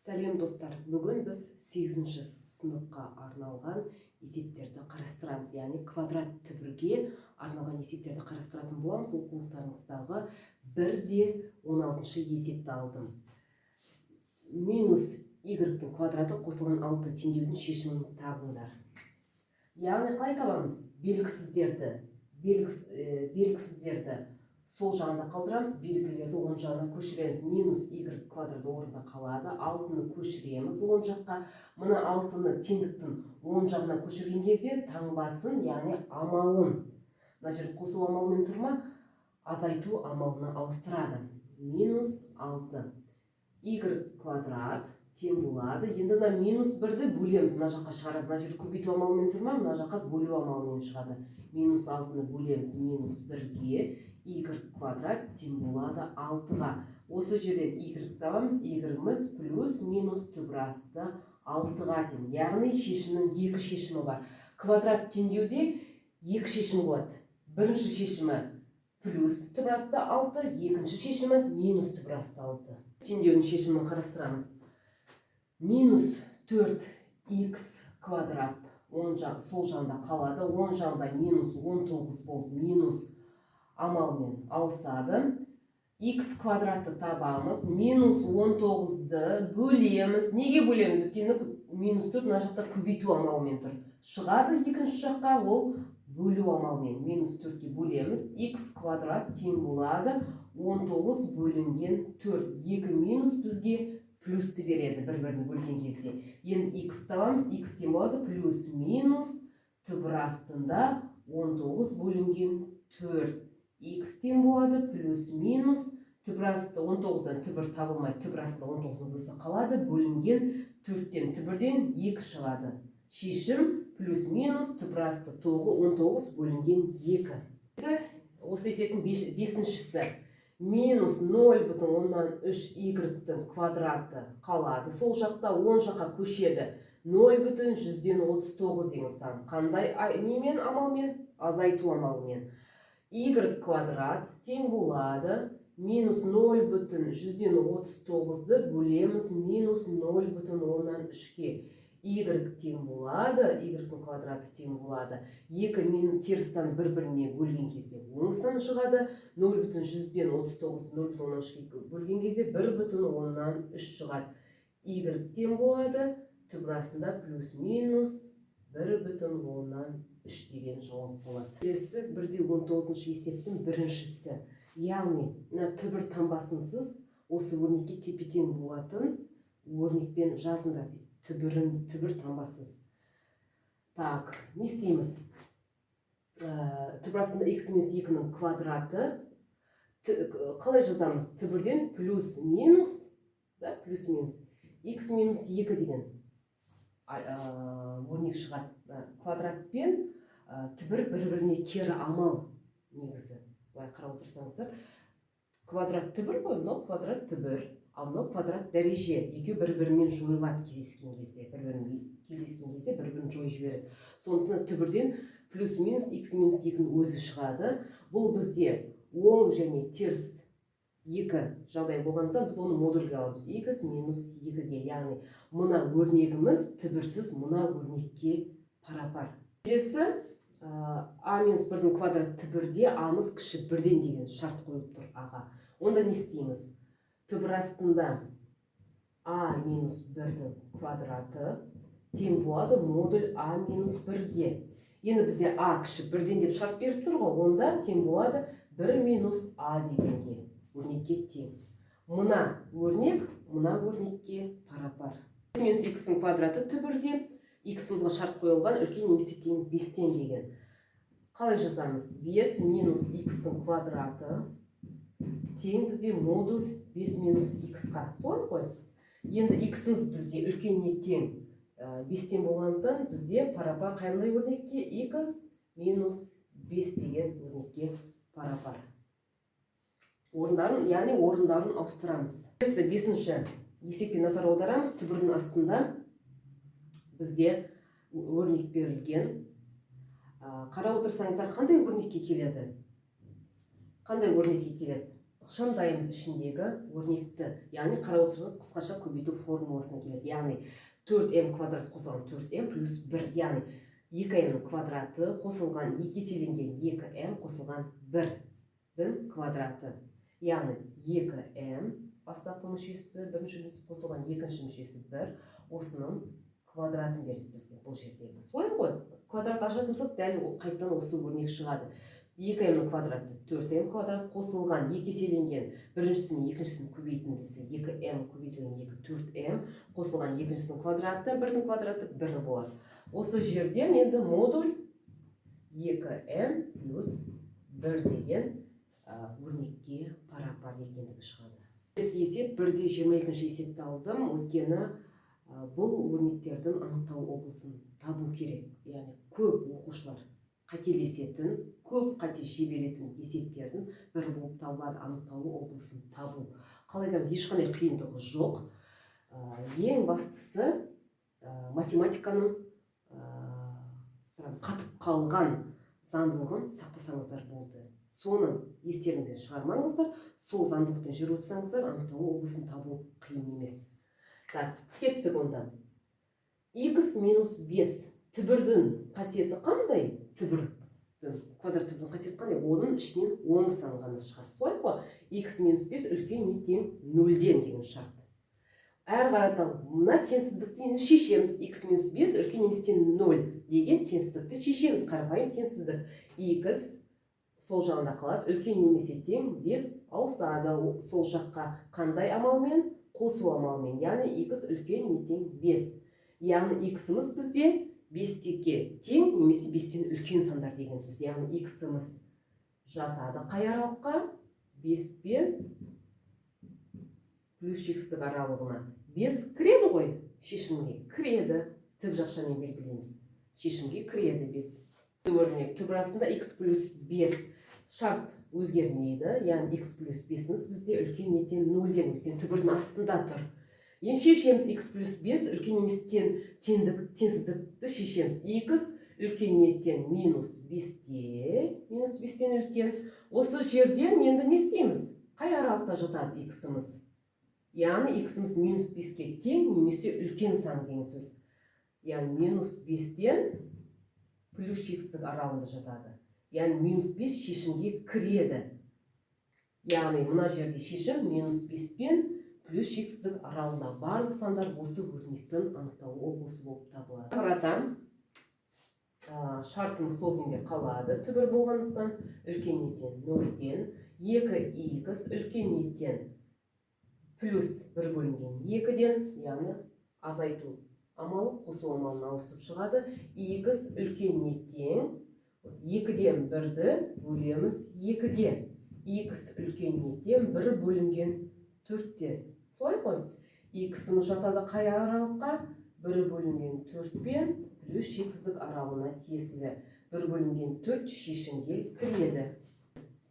Сәлем достар, бүгін біз 8-ші сыныпқа арналған есептерді қарастырамыз. Яғни квадрат түбірге арналған есептерді қарастыратын боламыз. Оқулықтарыңыздағы 1-16 есепті алдым. Минус y-тің квадраты қосылған 6 теңдеудің шешімін табыңдар. Яғни қалай табамыз? Белгісіздерді сол жағында қалдырамыз, белгілерді оң жағына көшіреміз. Минус y квадраты орында қалады. 6-ны көшіреміз оң жаққа. Мына 6-ны теңдіктің оң жағына көшірген кезде таңбасын, яғни амалын, мына жер қосу амалымен тұрма, азайту амалына ауыстырады. Минус 6 y квадрат тең болады. Енді мына минус 1-ді бөлеміз, мына жаққа шығарады. Мына жер көбейту амалымен тұрма, мына жаққа бөлу амалымен шығады. Минус 6-ны бөлеміз минус 1-ге. Y квадрат тең болады 6-ға. Осы жерден y табамыз. Y-міз плюс минус түбір асты 6-ға тең. Яғни шешімнің екі шешімі бар. Квадрат теңдеуде екі шешім болады. Бірінші шешімі плюс түбір асты 6, екінші шешімі минус түбір асты 6. Теңдеудің шешімін қарастырамыз. Минус 4x квадрат сол жағында қалады. Оң жағында минус 19 болып минус амалмен ауысады. X квадраты табамыз. Минус 19-ді бөлеміз. Неге бөлеміз? Өйткені минус 4 мына жақта көбейту амалмен тұр. Шығады екінші жаққа, ол бөлу амалмен. Минус 4-ке бөлеміз. X квадрат тең болады 19 бөлінген 4. 2 минус бізге плюсті береді бір-біріне бөлген кезде. Енді x табамыз. X тең болады плюс минус түбір астында 19 бөлінген 4. X тең болады плюс минус түбір асты 19-дан түбір табылмайды, түбір астында 19-ның өзі қалады, бөлінген 4-тен түбірден 2 шығады. Шешім плюс минус түбір асты 19 бөлінген 2. Осы есептің 5-шісі минус 0,3 y-тің квадраты қалады. Сол жақта 10 жаққа көшеді. 0,139 деген сан. Қандай немен амалмен? Азайту амалмен. Y квадрат тең болады минус 0,139-ды бөлеміз минус 0,3-ке. Y тең болады, y-тің квадраты тең болады. 2 мен теріс сан бір-біріне бөлген кезде оң сан шығады. 0,139-ды 0,3-ке бөлген кезде 1,3 шығады. Y тең болады, түбір астында плюс минус 1,3 деген жауап болады. Келесі 1-19 есептің біріншісі. Яғни, түбір таңбасынсыз осы өрнекке тепе-тең болатын өрнекпен жазыңдар дейді. Түбір таңбасыз. Так, не істейміз? Түбір астында x минус 2-ның квадраты. Қалай жазамыз? Түбірден плюс минус, плюс минус x минус 2 деген өрнек шығады. Квадратпен түбір бір-біріне кері амал негізі. Былай қарап отырсаңыздар, квадрат түбір ғой, мынау квадрат түбір, ал мынау квадрат дәреже. Екеуі бір-бірімен жойылады кездескен кезде, бір-бірін жойып жібереді. Сондықтан түбірден плюс минус x минус 2-ның өзі шығады. Бұл бізде оң және теріс екі жағдай болғанда біз оны модульге аламыз. X минус 2-ге, яғни мына өрнегіміз түбірсіз мына өрнекке пара-пар. Келесі а минус 1-дің квадрат түбірде а-мыз кіші 1-ден деген шарт қойып тұр аға. Онда не істейміз? Түбір астында а минус 1-дің квадраты тең болады модуль а минус 1-ге. Енді бізде а кіші 1-ден деп шарт беріп тұр ғой, онда тең болады 1 минус а дегенге. Өрнекке тең. Мына өрнек, мына өрнекке пара-пар. Минус x-ның квадраты түбірде, x-ымызға шарт қойылған үлкен немесе тең 5-тен деген. Қалай жазамыз? 5 минус x-ның квадраты тең бізде модуль 5 минус x-қа. Солай ғой? Енді x-ымыз бізде үлкеніне тең 5-тен болғандықтан бізде пара-пар қандай өрнекке? X минус 5 деген өрнекке пара-пар. Орындарын ауыстырамыз. 5-ші есепке назар аударамыз. Түбірдің астында бізде өрнек берілген. Қарап отырсаңыздар, қандай өрнекке келеді? ықшамдайымыз ішіндегі өрнекті, яғни қарап отырған қысқаша көбейту формуласына келеді. Яғни 4m квадрат қосылған 4m плюс 1, яғни 2m квадраты қосылған 2 еселенген 2m қосылған 1-дің квадраты. Яғни 2m бастапқы мүшесі, бірінші мүшесі қосылған екінші мүшесі 1, осының квадратын береді бізге бұл жердегі. Солай ғой, квадрат ажыратын болсақ, дәл қайтадан осы өрнек шығады. 2m квадраты 4m квадрат қосылған 2 еселенген біріншісінің екіншісінің көбейтіндісі 2m көбейтілген 4m қосылған екіншісінің квадраты 1-дің квадраты 1 болады. Осы жерден енді модуль 2m плюс 1 деген өрнекке пара-пар екендігі шығады. Есеп 1/22 есепті алдым, өйткені бұл өрнектердің анықталу облысын табу керек. Яғни көп оқушылар қателесетін, көп қате жіберетін есептердің бірі болып табылады анықталу облысын табу. Қалай айтамыз, ешқандай қиындығы жоқ. Ең бастысы математиканың қатып қалған заңдылығын сақтасаңыздар болды. Соны естеріңізден шығармаңыздар, сол заңдылықпен жүріп өтсеңіздер, анықталу облысын табу қиын емес. Так, кеттік онда. X минус 5 түбірдің қасиеті қандай? Түбірдің, квадрат түбірдің қасиеті қандай? Оның ішінен оң сан ғана шығады. Солай ғой, x минус 5 үлкен не тең 0-ден деген шарт. Әр қарата мына теңсіздікті шешеміз. X минус 5 үлкен неместен 0 деген теңсіздікті шешеміз. Қарапайым теңсіздік. X сол жағында қалады, үлкен немесе тең 5 ауысады. Сол жаққа қандай амалмен? Қосу амалмен. Яғни x үлкен не тең 5. Яғни x-іміз бізде 5-текке тең немесе 5-тен үлкен сандар деген сөз. Яғни x-іміз жатады қай аралыққа? 5 пен плюс x-тік аралығына. 5 кіреді ғой шешімге? Кіреді. Тік жақшамен белгілейміз. Шешімге кіреді 5. Өрнек түбір астында x плюс 5 шарт өзгермейді. Яғни x плюс 5-іміз бізде үлкен нетен 0-ден, үлкен түбірдің астында тұр. Енді шешеміз x плюс 5 үлкен неместен теңсіздікті шешеміз. X үлкен неттен минус 5-тен үлкен. Осы жерден енді не істейміз? Қай аралықта жатады x-іміз? Яғни x-іміз минус 5-ке тең немесе үлкен сан деген сөз. Яғни минус 5-тен плюс x-тік аралығында жатады. Яғни минус 5 шешімге кіреді. Яғни мына жерде шешім минус 5 пен плюс x-тік аралығында барлық сандар осы өрнектің анықталу облысы болып табылады. Қаратам, шартымыз сол күйінде қалады. Түбір болғандықтан үлкен неттен 0-ден 2x үлкен неттен плюс 1 бөлінген 2-ден, яғни азайту амалы қосу амалына ауысып шығады. X үлкен неттен 2-ден 1-ді бөлеміз 2-ге. X үлкен неттен 1 бөлінген 4-те. Солай ғой? X-іміз жатады қай аралыққа? 1 бөлінген 4 пен плюс x-тік аралығына тиесілі. 1 бөлінген 4 шешімге кіреді.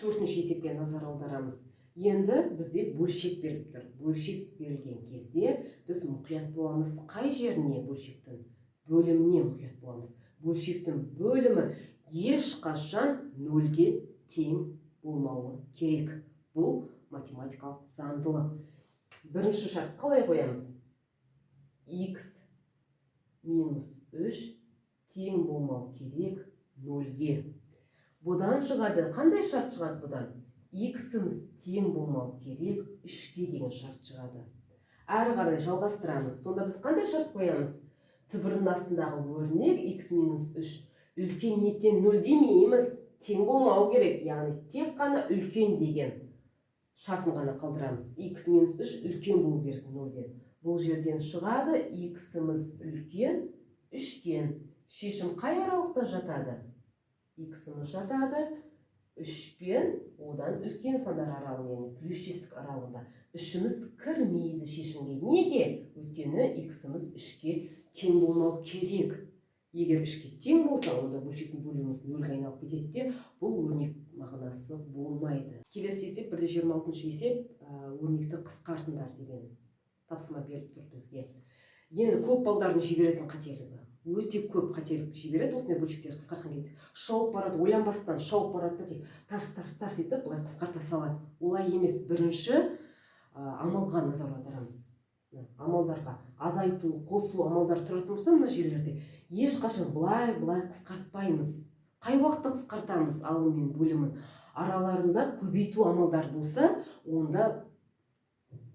4-ші есепке назар аударамыз. Енді бізде бөлшек беріп тұр. Бөлшек берілген кезде біз мұқият боламыз. Қай жеріне бөлшектің? Бөліміне мұқият боламыз. Бөлшектің бөлімі ешқашан 0-ге тең болмауы керек. Бұл математикалық заңдылық. Бірінші шарт қалай қоямыз? X минус 3 тең болмау керек 0-ге. Бұдан шығады. Қандай шарт шығады бұдан? X-іміз тең болмау керек 3-ге деген шарт шығады. Әрі қарай жалғастырамыз. Сонда біз қандай шарт қоямыз? Түбірдің астындағы өрнек x минус 3 үлкен неттен 0 демейміз. Тең болмау керек. Яғни тек қана үлкен деген шартын ғана қалдырамыз. X минус 3 үлкен болу керек 0-ден. Бұл жерден шығады. X-іміз үлкен 3-тен. Шешім қай аралықта жатады? X-іміз жатады 3 пен одан үлкен сандар аралығы, яғни плюс 6-тік аралығында. 3-іміз кірмейді шешімге. Неге? Өйткені x-іміз 3-ке тең болмау керек. Егер 3-ке тең болса, онда бөлшектің бөліміміз 0-ге айналып кетеді де, бұл өрнек мағынасы болмайды. Келесі есеп 1/26 есеп, өрнекті қысқартыңдар деген тапсырма беріп тұр бізге. Енді көп балдардың жіберетін қателігі. өте көп қателік жібереді осындай бөлшектер қысқартқан кезде. Шауып барады, ойланбастан шауып барады да тек тарс етіп былай қысқарта салады. Олай емес. Бірінші амалға назар аударамыз. Амалдарға азайту, қосу амалдары тұратын болса мына жерлерде ешқашан былай қысқартпаймыз. Қай уақытта қысқартамыз алым мен бөлімін? Араларында көбейту амалдар болса, онда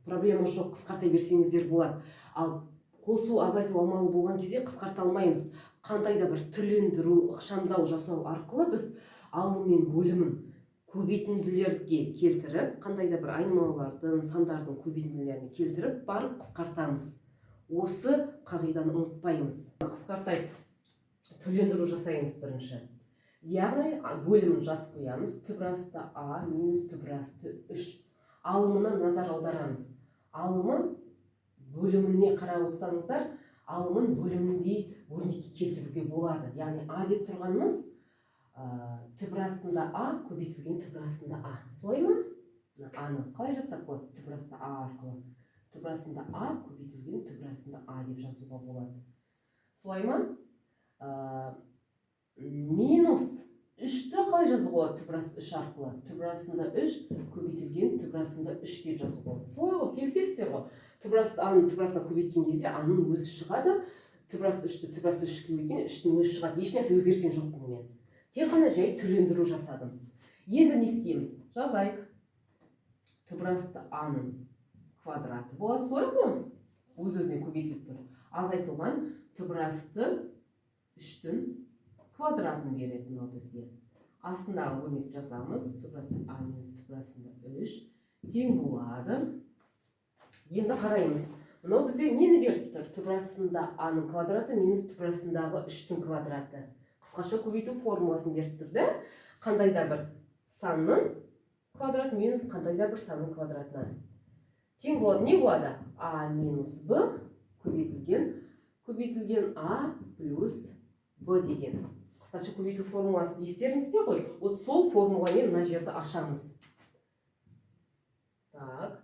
проблема жоқ, қысқарта берсеңіздер болады. Ал қосу, азайту амалы болған кезде қысқарта алмаймыз. Қандай да бір түрлендіру, ықшамдау жасау арқылы біз алым мен бөлімін көбейтінділерге келтіріп, қандай да бір айнымалылардың, сандардың көбейтінділеріне келтіріп барып қысқартамыз. Осы қағиданы ұмытпаймыз. Қысқартайық, түрлендіру жасаймыз бірінші. Яғни бөлімін жазып қоямыз. Түбір асты а минус түбір асты 3. Алымына назар аударамыз. Алымы бөліміне қарап отырсаңыздар, алымын бөліміндей өрнекке келтіруге болады. Яғни а деп тұрғанымыз түбір астында а көбейтілген түбір астында а. Солай ма? Аны қалай жазсақ болады? Түбір асты а арқылы. Түбір астында а көбейтілген түбір астында а деп жазуға болады. Солай ма? Минус 3-ті қалай жазуға болады? Түбір асты 3 арқылы. Түбір астында 3 көбейтілген түбір астында 3 деп жазуға болады. Солай ғой, келісесіздер ғой. Түбір асты аның түбір астына көбейткен кезде аның өзі шығады. Түбір асты 3-ті түбір асты 3 көбейткен 3-тің өзі шығады. Ешнәрсе өзгерткен жоқ бұнымен. Тек қана жай түрлендіру жасадым. Енді не істейміз? Жазайық. Түбір асты аның квадраты болады, солай ғой? Өз-өзіне көбейтіліп тұр. Азайтылған түбір асты 3-тің квадратын береді мынау бізге. Астындағы өрнек жазамыз. Түбір асты а минус түбір астында 3 тең болады. Енді қараймыз. Мынау бізде нені беріп тұр? Түбір астында аның квадраты минус түбір астындағы 3-тің квадраты. Қысқаша көбейту формуласын беріп тұр да? Қандай да бір санның квадраты минус қандай да бір санның квадратына тең болады. Не болады? А минус б көбейтілген а плюс б деген. Қысқаша көбейту формуласы естеріңізде ғой? Вот сол формуламен мына жерді ашамыз. Так.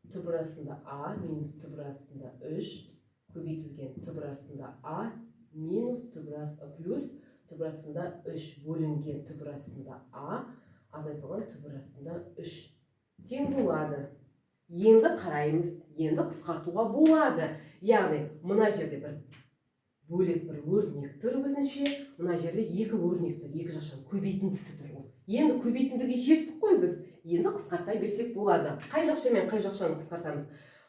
Түбір астында а минус түбір астында 3 көбейтілген түбір астында а минус түбір асты плюс түбір астында 3 бөлінген түбір астында а азайтылған түбір астында 3 тең болады. Енді қараймыз, енді қысқартуға болады. Яғни мына жерде бір бөлек бір өрнек тұр өзінше, мына жерде екі өрнек тұр, екі жақтан көбейтіндісі тұр. Енді көбейтіндіге жеттік қой біз. Енді қысқарта берсек болады. Қай жақшамен қай жақшаны қысқартамыз?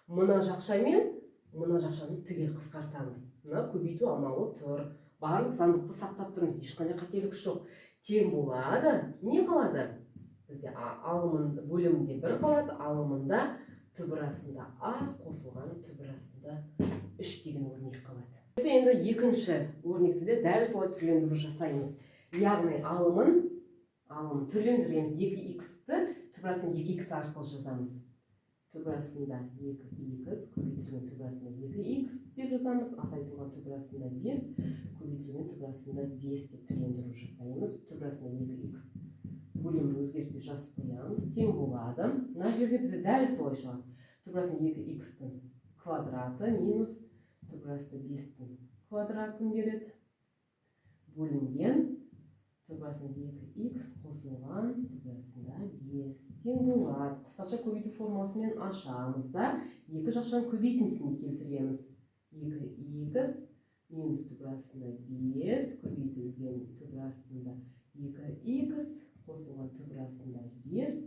Мына жақшамен мына жақшаны түгел қысқартамыз. Мына көбейту амалы тұр. Барлық сандықты сақтап тұрмыз. Ешқандай қателік жоқ. Тең болады. Не қалады? Бізде алымын бөлімінде 1 қалады. Алымында түбір астында а қосылған түбір астында 3 деген өрнек қалады. Біз енді екінші өрнекті де дәл солай түрлендіру жасаймыз. Яғни алымын түрлендіреміз. 2х-ті түбір астында 2х арқылы жазамыз. Түбір астында 2х көбейтілген түбір астында 2х деп жазамыз. Азайтылған түбір астында 5 көбейтілген түбір астында 5 деп түрлендіру жасаймыз. Түбір астында 2х бөлімін өзгертпей жазып қоямыз. Тең болады. Мына жерде бізде дәл солай шығады. Түбір астында 2х-тің квадраты минус түбір асты 5-тің квадратын береді. Бөлінген түбір астында 2х қосылған түбір астында 5 тең болады. Қысқаша көбейту формуласымен ашамыз да екі жақшаның көбейтіндісіне келтіреміз. 2х минус түбір астында 5 көбейтілген түбір астында 2х қосылған түбір астында 5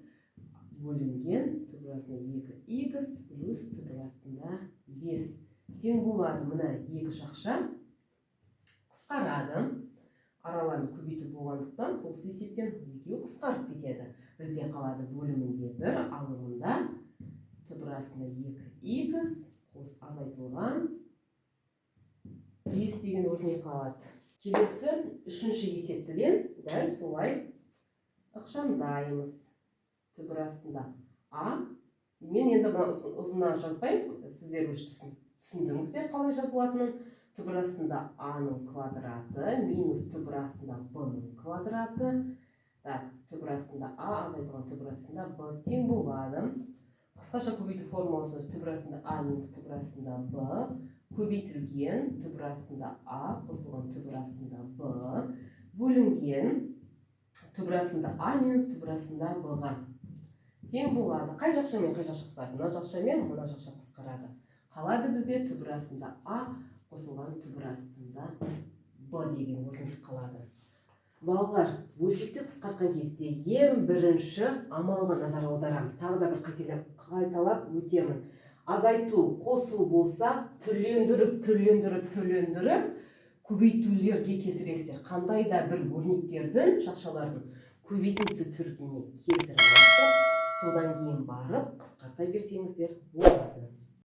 бөлінген түбір астында 2х плюс түбір астында 5 тең болады. Мына екі жақша қысқарады. Араларын көбейту болғандықтан сол есептен екеуі қысқарып кетеді. Бізде қалады бөлімінде 1, алымында түбір астында 2х қос азайтылған 5 деген өрнек қалады. Келесі үшінші есептіден дәл солай ықшамдаймыз. Түбір астында а. Мен енді ұзына жазбаймын, сіздер уже түсіндіңіздер қалай жазылатынын. Түбір астында аның квадраты минус түбір астында б-ның квадраты. Так, түбір астында а азайтылған түбір астында б тең болады. қысқаша көбейту формуласы түбір астында а минус түбір астында б көбейтілген түбір астында а қосылған түбір астында б бөлінген түбір астында а минус түбір астында б-ға тең болады. Қай жақшамен қай жақша қысқарады? Мына жақшамен мына жақша қысқарады. Қалады бізде түбір астында а қосылған түбір астында б деген өрнек қалады. Балалар, бөлшекті қысқартқан кезде ең бірінші амалға назар аударамыз. Тағы да бір қайталап өтемін. Азайту, қосу болса, түрлендіріп көбейтулерге келтіресіздер. Қандай да бір өрнектердің, жақшалардың көбейтіндісі түріне келтіріп алып, содан кейін барып қысқарта берсеңіздер болады.